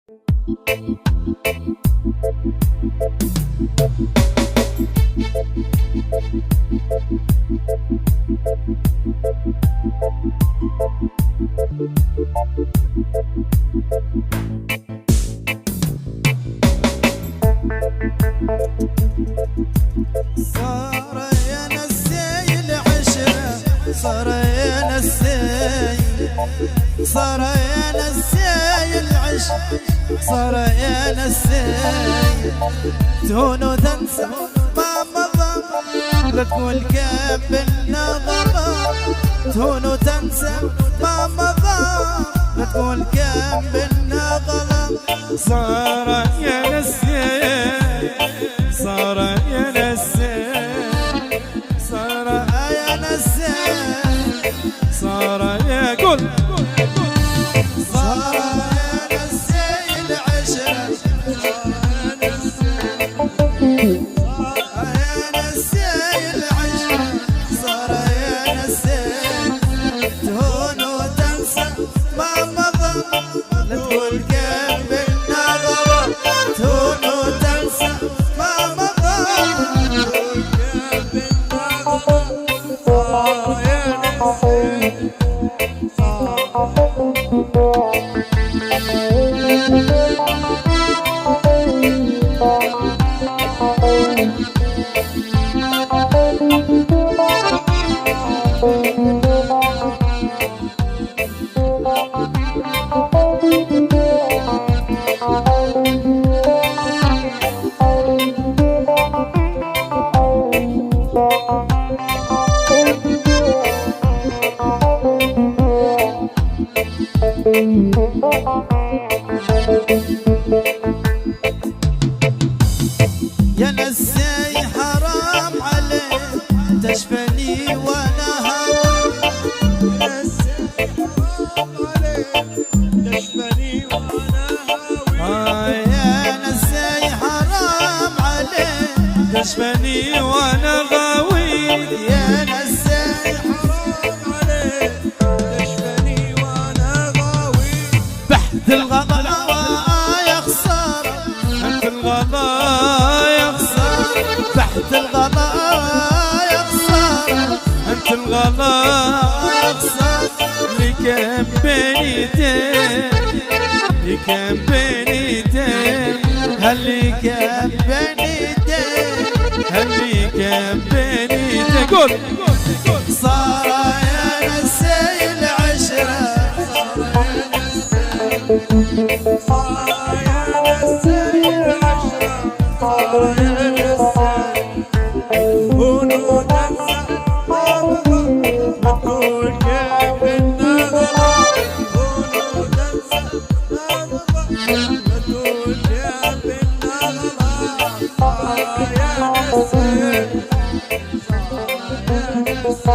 صار يا نسي العشرة، صار يا نسي، صار يا نسي العشرة، صار يا نسي، تهون وتنسى ما مضى، لا تقول كيف النظرة، تهون وتنسى ما مضى، لا تقول كيف النظرة. صار يا نسي، صار يا نسي، صار يا نسي، صار يا قول صار يا نسي العشرة، يا نسي العشرة، صار يا نسي، تهون وتنسى ما مضى، لا تقول كيف النظرة، تهون وتنسى ما مضى، كيف النظرة، صار يا نسي. يا نسي حرام عليك تشفني وانا هوى، يا نسي حرام عليك تشفني وانا هوى، يا نسي حرام عليك تشفني وانا غاوي، يا نسي حرام عليك تشفني وانا غاوي، بحث الغضاوة يا خسارة، انت الغلا يا خسارة، بحث الغضاوة يا خسارة، انت الغلا يا خسارة، اللي كان بين ايدين، اللي كان بين ايدين، اللي كان بين ايديك، اللي كان بين ايدين. قول صار يا نسي العشرة، صار يا نسي العشرة، صار يا نسي، هون وتنسى ما مضى، لا تقول كيف النظرة، هون وتنسى ما مضى، لا تقول كيف النظرة، صار يا نسي، صار يا نسي.